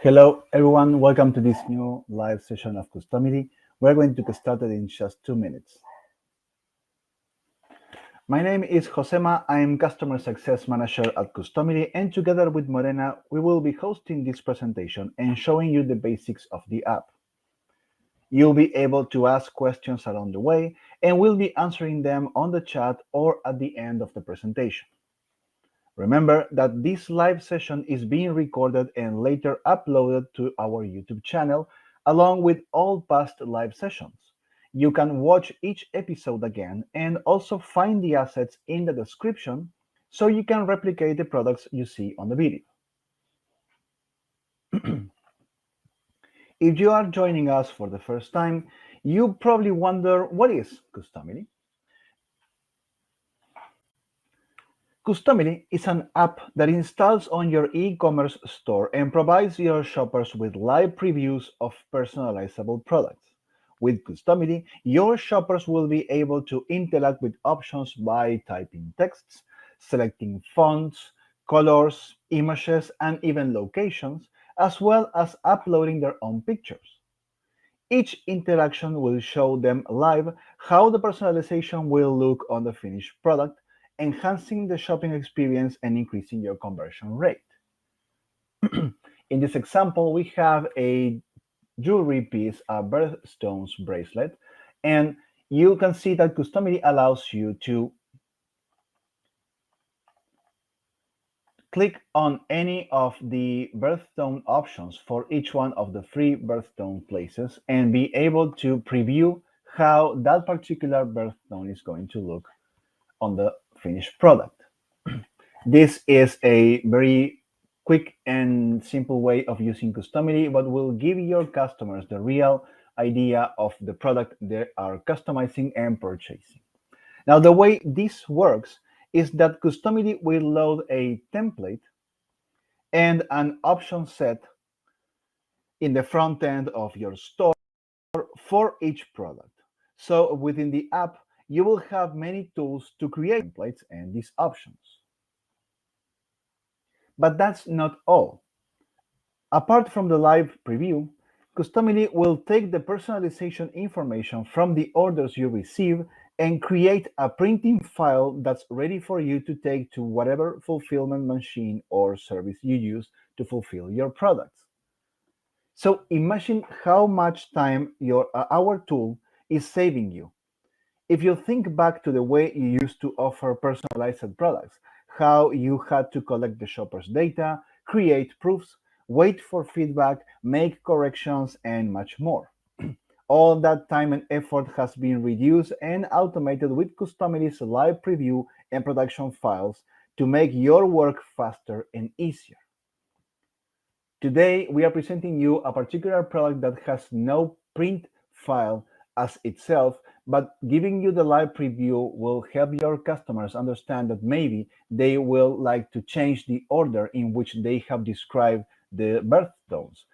Hello, everyone. Welcome to this new live session of Customily. We're going to get started in just 2 minutes. My name is Josema. I'm Customer Success Manager at Customily, and together with Morena, we will be hosting this presentation and showing you the basics of the app. You'll be able to ask questions along the way, and we'll be answering them on the chat or at the end of the presentation. Remember that this live session is being recorded and later uploaded to our YouTube channel, along with all past live sessions. You can watch each episode again and also find the assets in the description so you can replicate the products you see on the video. If you are joining us for the first time, you probably wonder, what is Customily? Customily is an app that installs on your e-commerce store and provides your shoppers with live previews of personalizable products. With Customily, your shoppers will be able to interact with options by typing texts, selecting fonts, colors, images, and even locations, as well as uploading their own pictures. Each interaction will show them live how the personalization will look on the finished product, enhancing the shopping experience and increasing your conversion rate. In this example, we have a jewelry piece, a birthstone bracelet, and you can see that Customily allows you to click on any of the birthstone options for each one of the free birthstone places and be able to preview how that particular birthstone is going to look on the finished product. This is a very quick and simple way of using Customily, but will give your customers the real idea of the product they are customizing and purchasing. Now, the way this works is that Customily will load a template and an option set in the front end of your store for each product. So within the app, you will have many tools to create templates and these options. But that's not all. Apart from the live preview, Customily will take the personalization information from the orders you receive and create a printing file that's ready for you to take to whatever fulfillment machine or service you use to fulfill your products. So imagine how much time our tool is saving you. If you think back to the way you used to offer personalized products, how you had to collect the shopper's data, create proofs, wait for feedback, make corrections, and much more. All that time and effort has been reduced and automated with Customily's live preview and production files to make your work faster and easier. Today, we are presenting you a particular product that has no print file as itself, but giving you the live preview will help your customers understand that maybe they will like to change the order in which they have described the birthstones.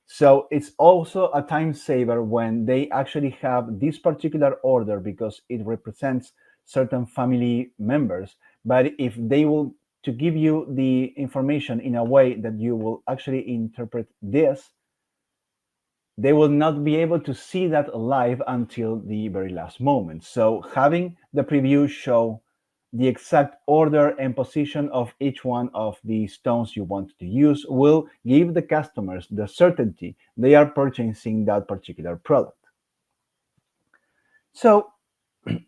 So it's also a time saver when they actually have this particular order because it represents certain family members. But if they will to give you the information in a way that you will actually interpret this, they will not be able to see that live until the very last moment. So having the preview show the exact order and position of each one of the stones you want to use will give the customers the certainty they are purchasing that particular product. So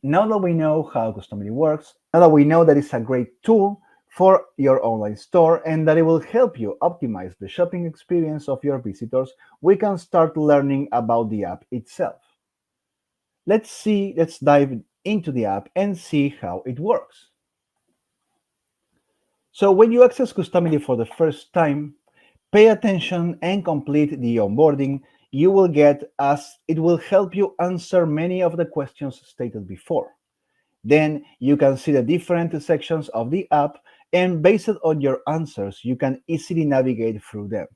now that we know how Customily works, now that we know that it's a great tool for your online store and that it will help you optimize the shopping experience of your visitors, we can start learning about the app itself. Let's dive into the app and see how it works. So when you access Customily for the first time, pay attention and complete the onboarding you will get, as it will help you answer many of the questions stated before. Then you can see the different sections of the app, and based on your answers, you can easily navigate through them.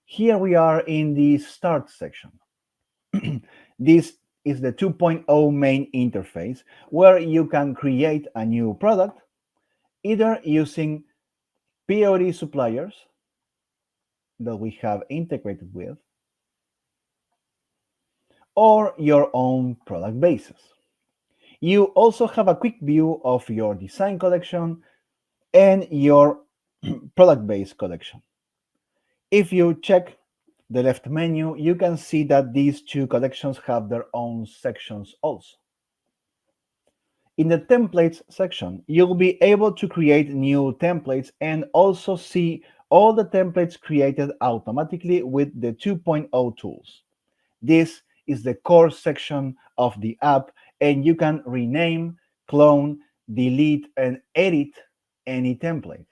Here we are in the Start section. This is the 2.0 main interface, where you can create a new product, either using POD suppliers, that we have integrated with, or your own product bases. You also have a quick view of your design collection and your product base collection. If you check the left menu, you can see that these two collections have their own sections also. In the templates section, you'll be able to create new templates and also see all the templates created automatically with the 2.0 tools. This is the core section of the app, and you can rename, clone, delete, and edit any template.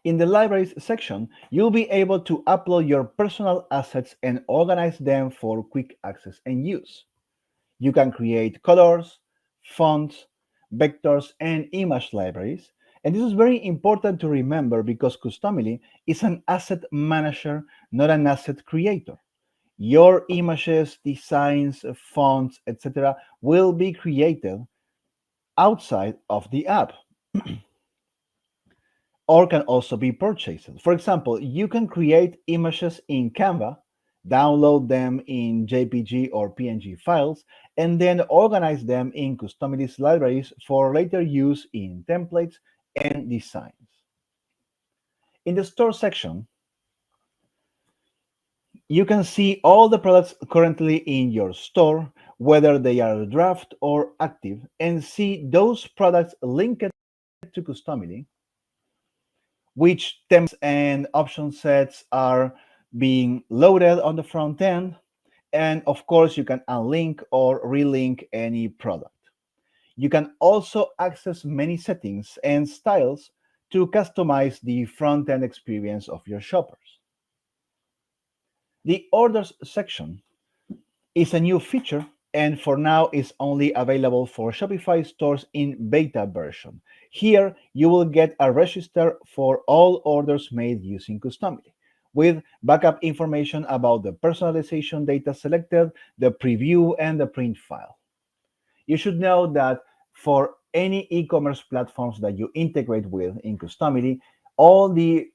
In the libraries section, you'll be able to upload your personal assets and organize them for quick access and use. You can create colors, fonts, vectors, and image libraries. And this is very important to remember because Customily is an asset manager, not an asset creator. Your images, designs, fonts, etc., will be created outside of the app or can also be purchased. For example, you can create images in Canva, download them in JPG or PNG files, and then organize them in Customily's libraries for later use in templates and designs. In the store section, you can see all the products currently in your store, whether they are draft or active, and see those products linked to Customily, which temps and option sets are being loaded on the front end. And of course, you can unlink or relink any product. You can also access many settings and styles to customize the front end experience of your shoppers. The orders section is a new feature and for now is only available for Shopify stores in beta version. Here, you will get a register for all orders made using Customily, with backup information about the personalization data selected, the preview, and the print file. You should know that for any e-commerce platforms that you integrate with in Customily, all the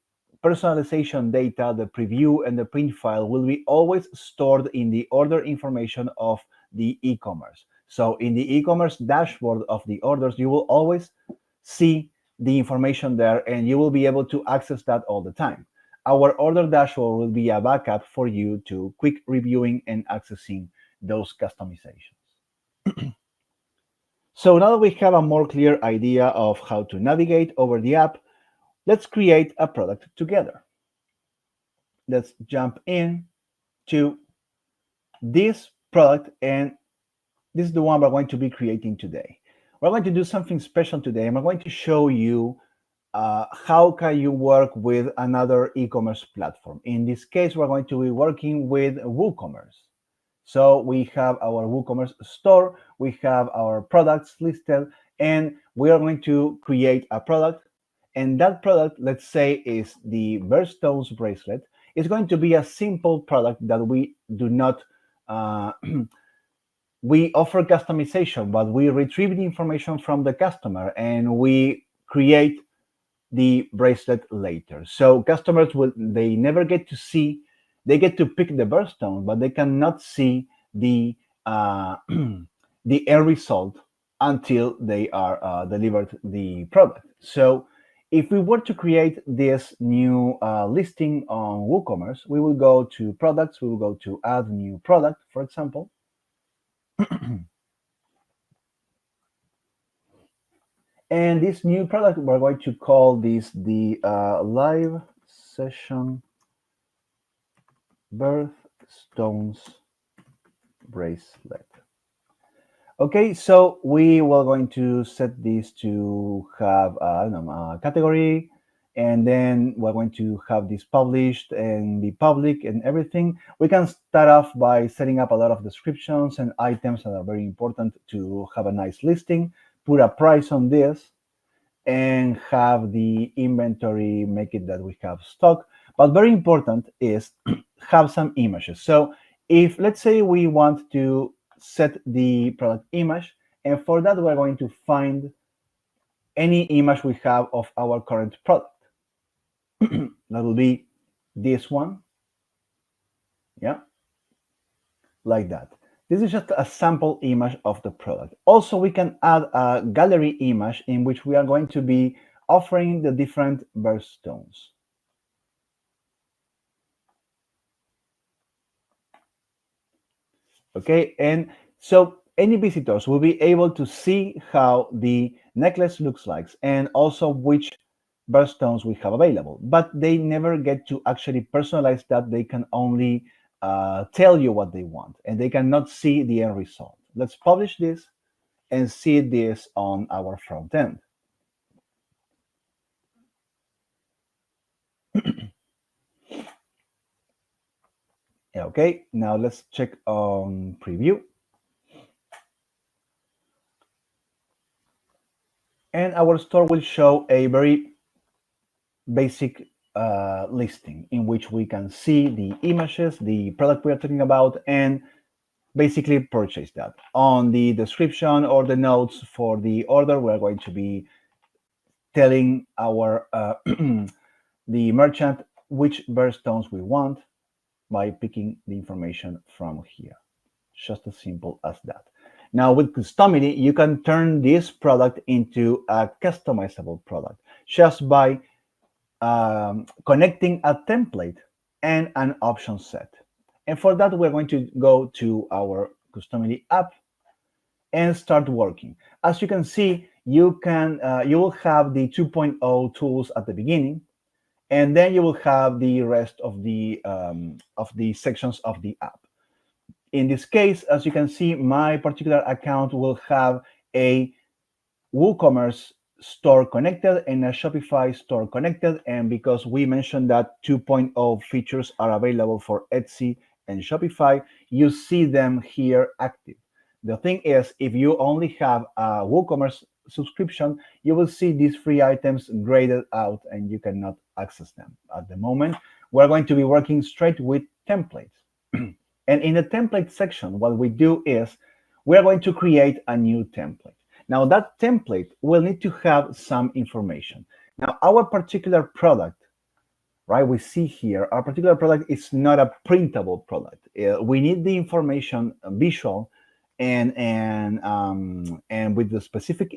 personalization data, the preview, and the print file will be always stored in the order information of the e-commerce. So in the e-commerce dashboard of the orders, you will always see the information there and you will be able to access that all the time. Our order dashboard will be a backup for you to quick reviewing and accessing those customizations. So now that we have a more clear idea of how to navigate over the app, let's create a product together. Let's jump in to this product, and this is the one we're going to be creating today. We're going to do something special today, and we're going to show you how can you work with another e-commerce platform. In this case, we're going to be working with WooCommerce. So we have our WooCommerce store, we have our products listed, and we are going to create a product. And that product, let's say, is the Birthstone Bracelet. It's going to be a simple product that we do not, we offer customization, but we retrieve the information from the customer and we create the bracelet later. So customers they never get to see, they get to pick the birthstone, but they cannot see the the end result until they are delivered the product. So if we were to create this new listing on WooCommerce, we will go to products, we will go to add new product, for example. And this new product, we're going to call this the live session birthstones bracelet. Okay, so we were going to set this to have I don't know, a category, and then we're going to have this published and be public and everything. We can start off by setting up a lot of descriptions and items that are very important to have a nice listing, put a price on this, and have the inventory, make it that we have stock. But very important is have some images. So if, let's say, we want to set the product image, and for that we're going to find any image we have of our current product. That will be this one. Yeah, like that. This is just a sample image of the product. Also, we can add a gallery image in which we are going to be offering the different birthstones. Okay, and so any visitors will be able to see how the necklace looks like and also which birthstones we have available, but they never get to actually personalize that. They can only tell you what they want and they cannot see the end result. Let's publish this and see this on our front end. Okay, now let's check on preview. And our store will show a very basic listing in which we can see the images, the product we are talking about, and basically purchase that. On the description or the notes for the order, we're going to be telling our the merchant which birthstones we want by picking the information from here. Just as simple as that. Now with Customily, you can turn this product into a customizable product just by connecting a template and an option set. And for that, we're going to go to our Customily app and start working. As you can see, you will have the 2.0 tools at the beginning, and then you will have the rest of the sections of the app. In this case, as you can see, my particular account will have a WooCommerce store connected and a Shopify store connected. And because we mentioned that 2.0 features are available for Etsy and Shopify, you see them here active. The thing is, if you only have a WooCommerce subscription, you will see these free items graded out and you cannot access them. At the moment, we're going to be working straight with templates. And in the template section, what we do is we're going to create a new template. Now that template will need to have some information. Now our particular product, right, we see here, our particular product is not a printable product. We need the information visual and with the specific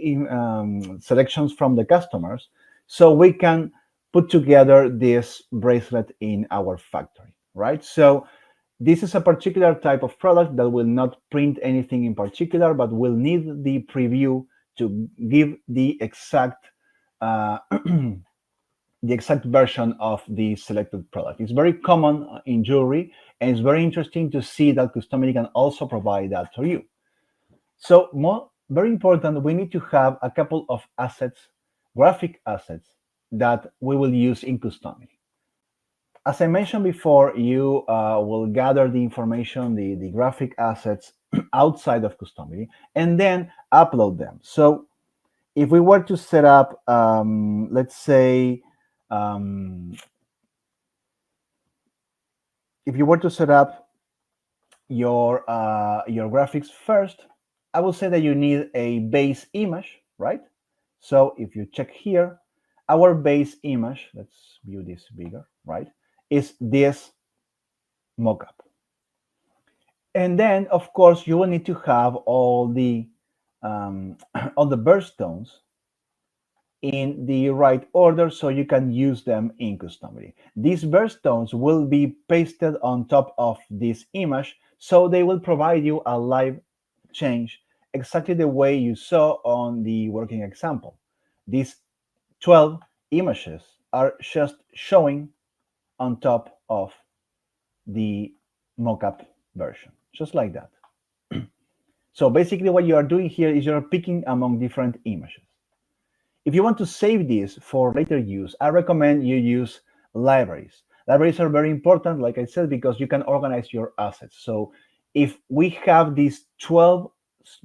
selections from the customers, so we can put together this bracelet in our factory, right? So this is a particular type of product that will not print anything in particular, but will need the preview to give the exact the exact version of the selected product. It's very common in jewelry, and it's very interesting to see that Customily can also provide that to you. So very important, we need to have a couple of assets, graphic assets, that we will use in Customily. As I mentioned before, you will gather the information, the graphic assets outside of Customily, and then upload them. So if we were to set up, let's say, if you were to set up your graphics first, I will say that you need a base image, right? So if you check here, our base image, let's view this bigger, right, is this mockup. And then, of course, you will need to have all the birthstones in the right order so you can use them in Customily. These birthstones will be pasted on top of this image, so they will provide you a live change exactly the way you saw on the working example. These 12 images are just showing on top of the mockup version, just like that. So basically what you are doing here is you're picking among different images. If you want to save this for later use, I recommend you use libraries. Libraries are very important, like I said, because you can organize your assets. So if we have these 12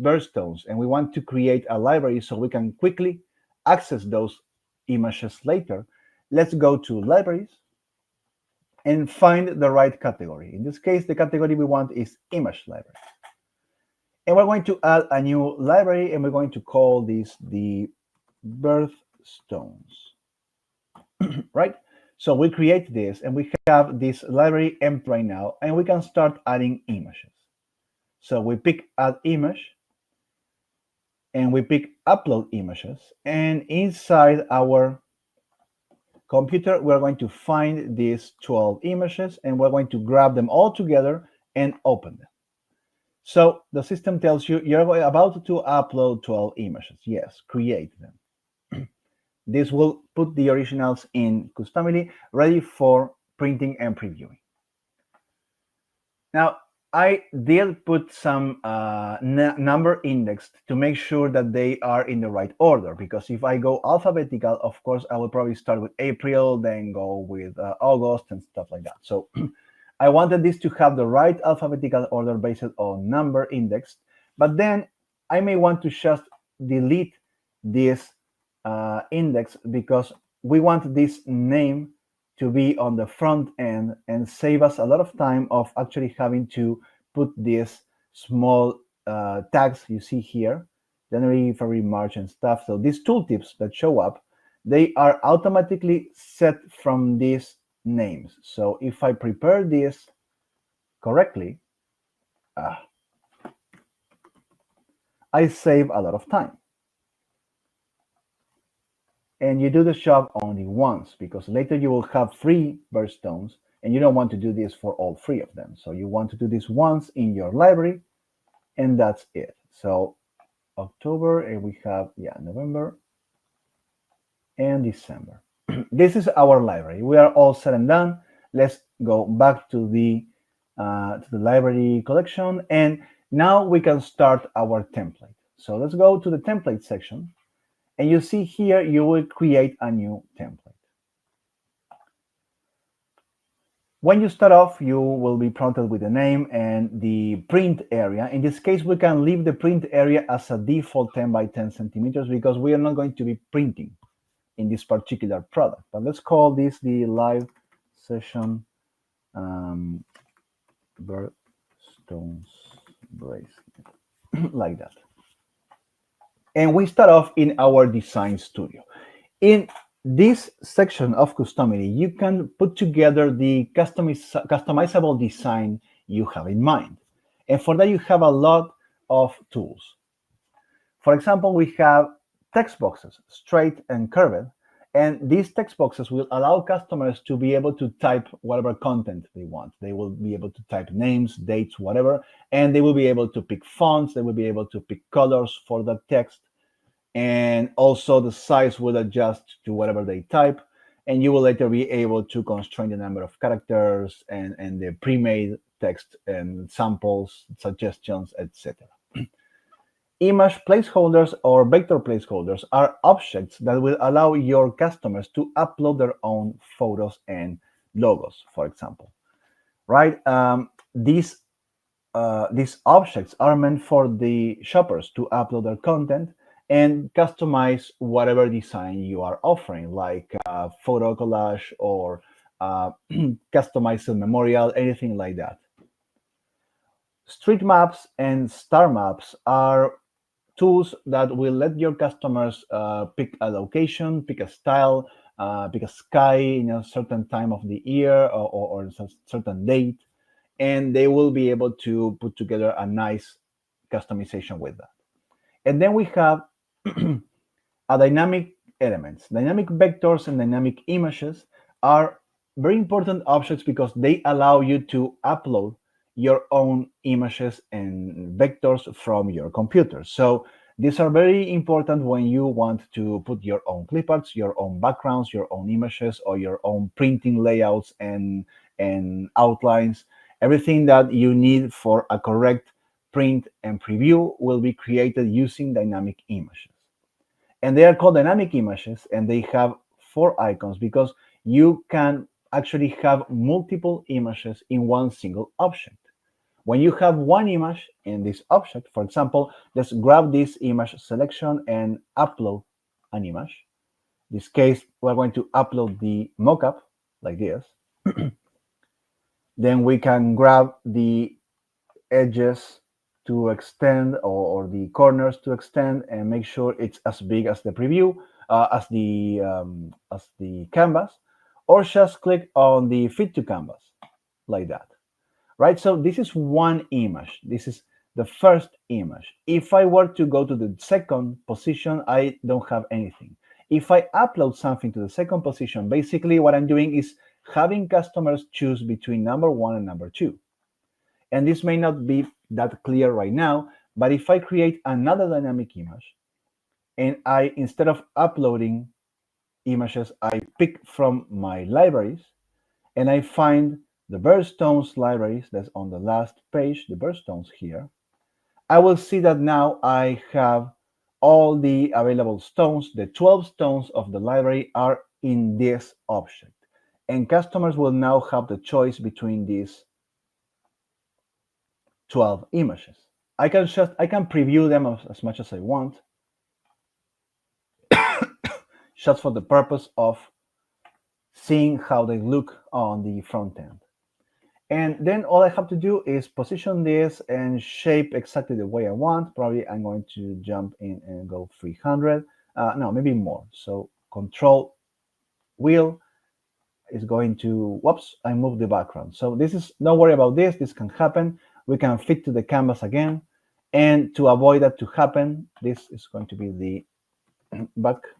birthstones and we want to create a library so we can quickly access those images later, let's go to libraries and find the right category. In this case, the category we want is image library. And we're going to add a new library, and we're going to call this the birthstones, right? So we create this and we have this library empty right now, and we can start adding images. So we pick add image and we pick upload images, and inside our computer we're going to find these 12 images and we're going to grab them all together and open them. So the system tells you you're about to upload 12 images. Yes, create them. This will put the originals in Customily, ready for printing and previewing. Now, I did put some number indexed to make sure that they are in the right order, because if I go alphabetical, of course, I will probably start with April, then go with August and stuff like that. So I wanted this to have the right alphabetical order based on number indexed, but then I may want to just delete this index because we want this name to be on the front end and save us a lot of time of actually having to put these small tags you see here, January, February, March, and stuff. So these tooltips that show up, they are automatically set from these names. So if I prepare this correctly, I save a lot of time. And you do the job only once, because later you will have 3 birthstones and you don't want to do this for all 3 of them. So you want to do this once in your library, and that's it. So October, and we have November and December. This is our library. We are all said and done. Let's go back to the library collection, and now we can start our template. So let's go to the template section. And you see here, you will create a new template. When you start off, you will be prompted with the name and the print area. In this case, we can leave the print area as a default 10 by 10 centimeters because we are not going to be printing in this particular product. But let's call this the live session birthstones bracelet, like that. And we start off in our design studio. In this section of Customily, you can put together the customizable design you have in mind. And for that, you have a lot of tools. For example, we have text boxes, straight and curved. And these text boxes will allow customers to be able to type whatever content they want. They will be able to type names, dates, whatever, and they will be able to pick fonts. They will be able to pick colors for the text. And also the size will adjust to whatever they type. And you will later be able to constrain the number of characters and the pre-made text and samples, suggestions, etc. Image placeholders or vector placeholders are objects that will allow your customers to upload their own photos and logos, for example. Right? These objects are meant for the shoppers to upload their content and customize whatever design you are offering, like photo collage or customized memorial, anything like that. Street maps and star maps are tools that will let your customers pick a location, pick a style, pick a sky in a certain time of the year or a certain date, and they will be able to put together a nice customization with that. And then we have a dynamic elements. Dynamic vectors and dynamic images are very important objects because they allow you to upload your own images and vectors from your computer. So these are very important when you want to put your own cliparts, your own backgrounds, your own images, or your own printing layouts and outlines. Everything that you need for a correct print and preview will be created using dynamic images. And they are called dynamic images, and they have 4 icons because you can actually have multiple images in one single object. When you have one image in this object, for example, let's grab this image selection and upload an image. In this case, we're going to upload the mockup like this. Then we can grab the edges to extend or the corners to extend and make sure it's as big as the preview, as the canvas. or just click on the fit to canvas like that, right? So this is one image. This is the first image. If I were to go to the second position, I don't have anything. If I upload something to the second position, basically what I'm doing is having customers choose between number one and number two. And this may not be that clear right now, but if I create another dynamic image and I, instead of uploading images, I pick from my libraries and I find the birthstones libraries that's on the last page, the birthstones here, I will see that now I have all the available stones. The 12 stones of the library are in this object. And customers will now have the choice between these 12 images. I can preview them as much as I want, just for the purpose of seeing how they look on the front end. And then all I have to do is position this and shape exactly the way I want. Probably I'm going to jump in and go 300. No, maybe more. So Control wheel is going to, whoops, I moved the background. So this is, don't worry about this. This can happen. We can fit to the canvas again. And to avoid that to happen, this is going to be the background.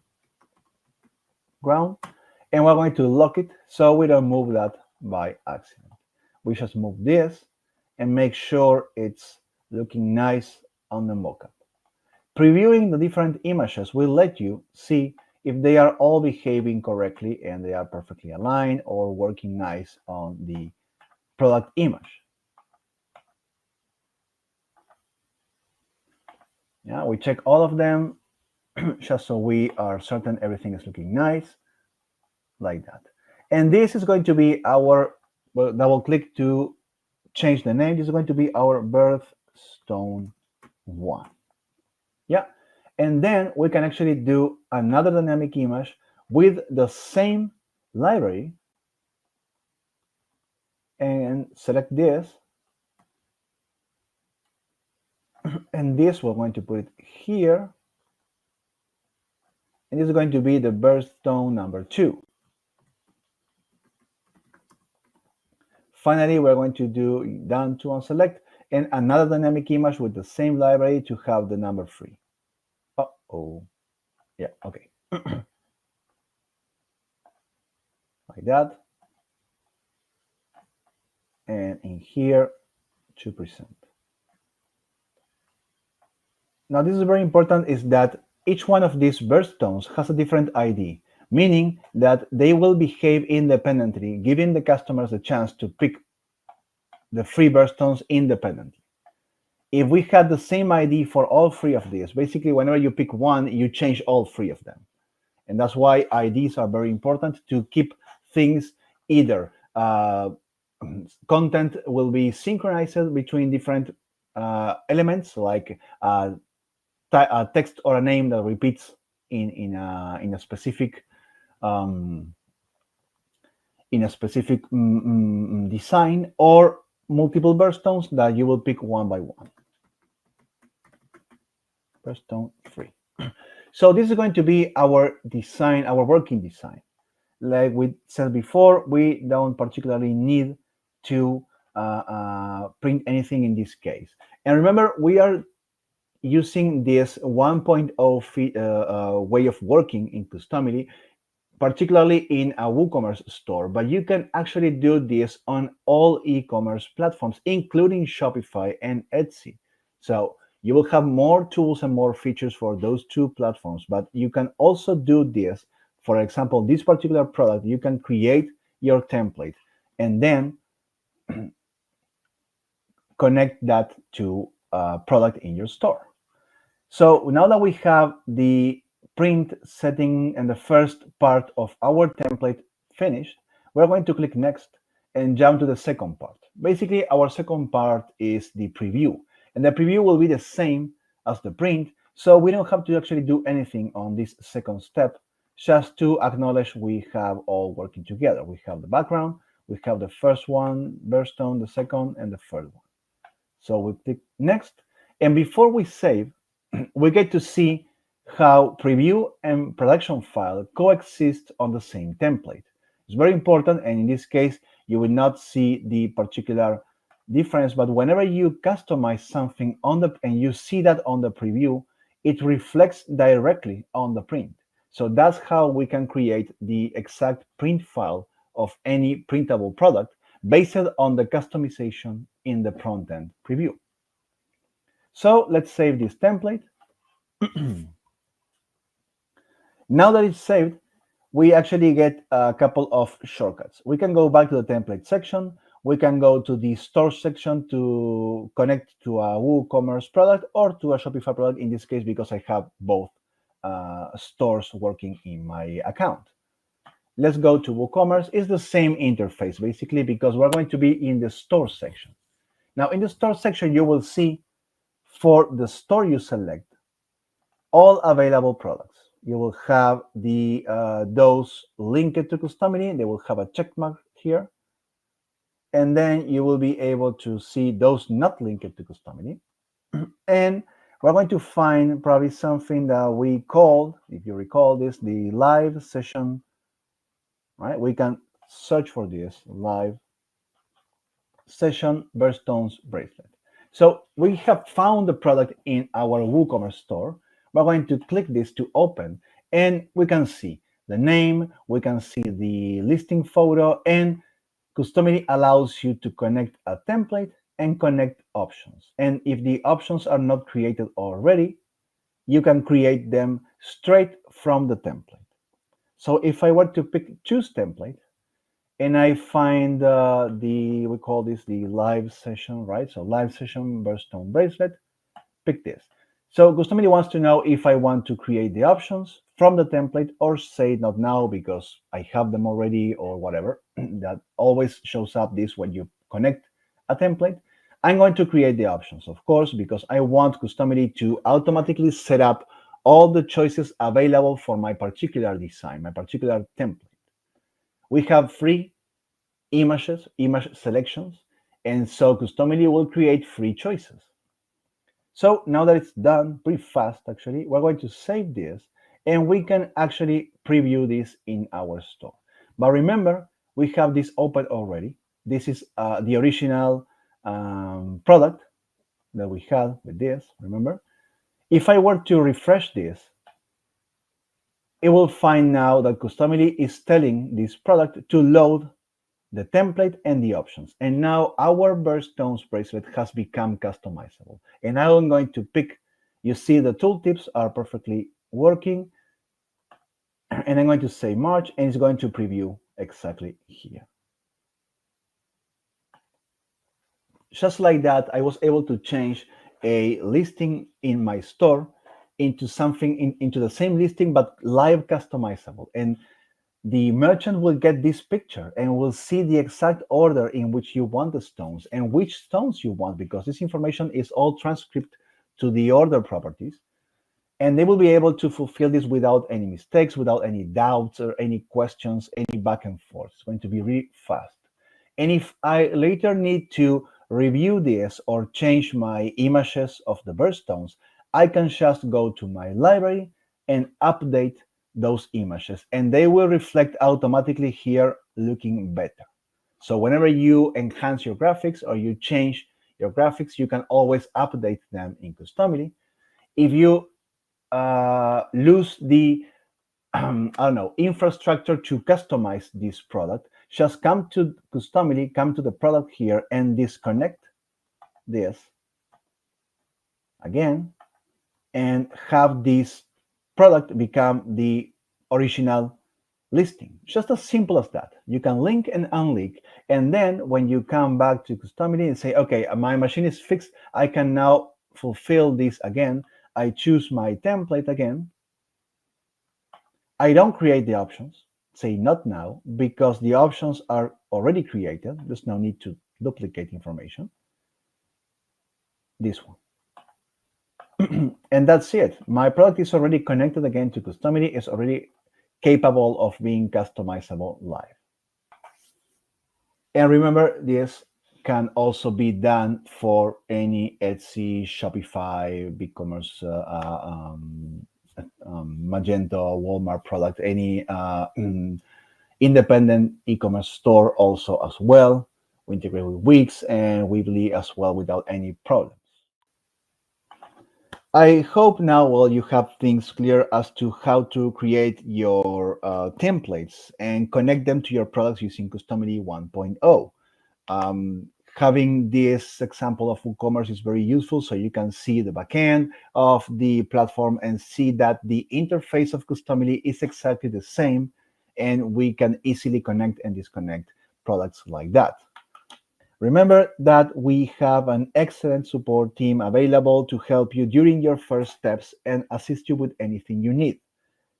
And we're going to lock it so we don't move that by accident. We just move this and make sure it's looking nice on the mockup. Previewing the different images will let you see if they are all behaving correctly and they are perfectly aligned or working nice on the product image. Yeah, we check all of them just so we are certain everything is looking nice, like that. And this is going to be our, well, double click to change the name. This is going to be our birthstone 1. Yeah. And then we can actually do another dynamic image with the same library and select this. And this, we're going to put it here. And this is going to be the birthstone number 2. Finally, we're going to do done to unselect and another dynamic image with the same library to have the number 3. Uh-oh. Yeah, okay. Like that. And in here, 2%. Now, this is very important, is that each one of these birthstones has a different ID, meaning that they will behave independently, giving the customers a chance to pick the 3 birthstones independently. If we had the same ID for all 3 of these, basically whenever you pick one, you change all 3 of them. And that's why IDs are very important to keep things either content will be synchronized between different elements, like a text or a name that repeats in a specific design, or multiple birthstones that you will pick one by one. Birthstone 3. So this is going to be our design, our working design. Like we said before, we don't particularly need to print anything in this case. And remember, we are using this 1.0 way of working in Customily, particularly in a WooCommerce store, but you can actually do this on all e-commerce platforms, including Shopify and Etsy. So you will have more tools and more features for those 2 platforms, but you can also do this. For example, this particular product, you can create your template and then connect that to a product in your store. So now that we have the print setting and the first part of our template finished, we're going to click next and jump to the second part. Basically, our second part is the preview, and the preview will be the same as the print, so we don't have to actually do anything on this second step, just to acknowledge we have all working together. We have the background, we have the first one, birthstone, the second, and the third one. So we click next, and before we save, we get to see how preview and production file coexist on the same template. It's very important, and in this case, you will not see the particular difference, but whenever you customize something on the and you see that on the preview, it reflects directly on the print. So that's how we can create the exact print file of any printable product based on the customization in the front end preview. So let's save this template. Now that it's saved, we actually get a couple of shortcuts. We can go back to the template section. We can go to the store section to connect to a WooCommerce product or to a Shopify product in this case, because I have both stores working in my account. Let's go to WooCommerce. It's the same interface basically, because we're going to be in the store section. Now in the store section, you will see for the store you select all available products. You will have the those linked to Customily. They will have a check mark here. And then you will be able to see those not linked to Customily. And we're going to find probably something that we called, if you recall this, the live session, right? We can search for this live session birthstones bracelet. So we have found the product in our WooCommerce store. We're going to click this to open, and we can see the name, we can see the listing photo, and Customily allows you to connect a template and connect options. And if the options are not created already, you can create them straight from the template. So if I were to choose template, and I find we call this the live session, right? So live session birthstone bracelet, pick this. So Customily wants to know if I want to create the options from the template or say not now because I have them already or whatever. That always shows up this when you connect a template. I'm going to create the options, of course, because I want Customily to automatically set up all the choices available for my particular design, my particular template. We have free image selections, and so Customily will create free choices. So now that it's done pretty fast, actually, we're going to save this, and we can actually preview this in our store. But remember, we have this open already. This is the original product that we had with this, remember? If I were to refresh this, it will find now that Customily is telling this product to load the template and the options. And now our birthstones bracelet has become customizable. And now I'm going to pick, you see the tooltips are perfectly working. And I'm going to say March, and it's going to preview exactly here. Just like that, I was able to change a listing in my store into something into the same listing, but live customizable. And the merchant will get this picture and will see the exact order in which you want the stones and which stones you want, because this information is all transcribed to the order properties. And they will be able to fulfill this without any mistakes, without any doubts or any questions, any back and forth. It's going to be really fast. And if I later need to review this or change my images of the birthstones, I can just go to my library and update those images, and they will reflect automatically here looking better. So whenever you enhance your graphics or you change your graphics, you can always update them in Customily. If you lose the I don't know, infrastructure to customize this product, just come to Customily, come to the product here and disconnect this again and have this product become the original listing. Just as simple as that. You can link and unlink, and then when you come back to Customily and say, okay, my machine is fixed, I can now fulfill this again. I choose my template again. I don't create the options, say not now, because the options are already created. There's no need to duplicate information. This one. And that's it. My product is already connected again to Customily. It's already capable of being customizable live. And remember, this can also be done for any Etsy, Shopify, BigCommerce, Magento, Walmart product, independent e-commerce store also as well. We integrate with Wix and Weebly as well without any problems. I hope now, well, you have things clear as to how to create your templates and connect them to your products using Customily 1.0. Having this example of WooCommerce is very useful so you can see the backend of the platform and see that the interface of Customily is exactly the same, and we can easily connect and disconnect products like that. Remember that we have an excellent support team available to help you during your first steps and assist you with anything you need.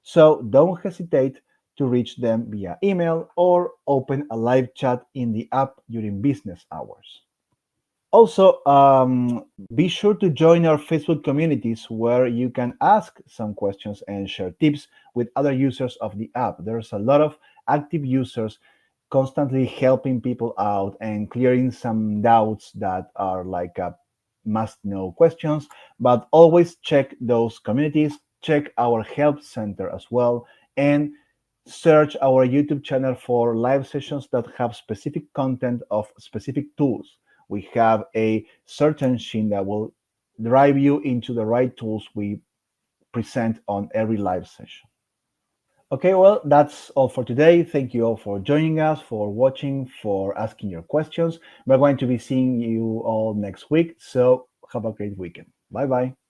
So don't hesitate to reach them via email or open a live chat in the app during business hours. Also, be sure to join our Facebook communities where you can ask some questions and share tips with other users of the app. There's a lot of active users constantly helping people out and clearing some doubts that are like must know questions. But always check those communities, check our help center as well, and search our YouTube channel for live sessions that have specific content of specific tools. We have a search engine that will drive you into the right tools we present on every live session. Okay, well, that's all for today. Thank you all for joining us, for watching, for asking your questions. We're going to be seeing you all next week, so have a great weekend. Bye bye.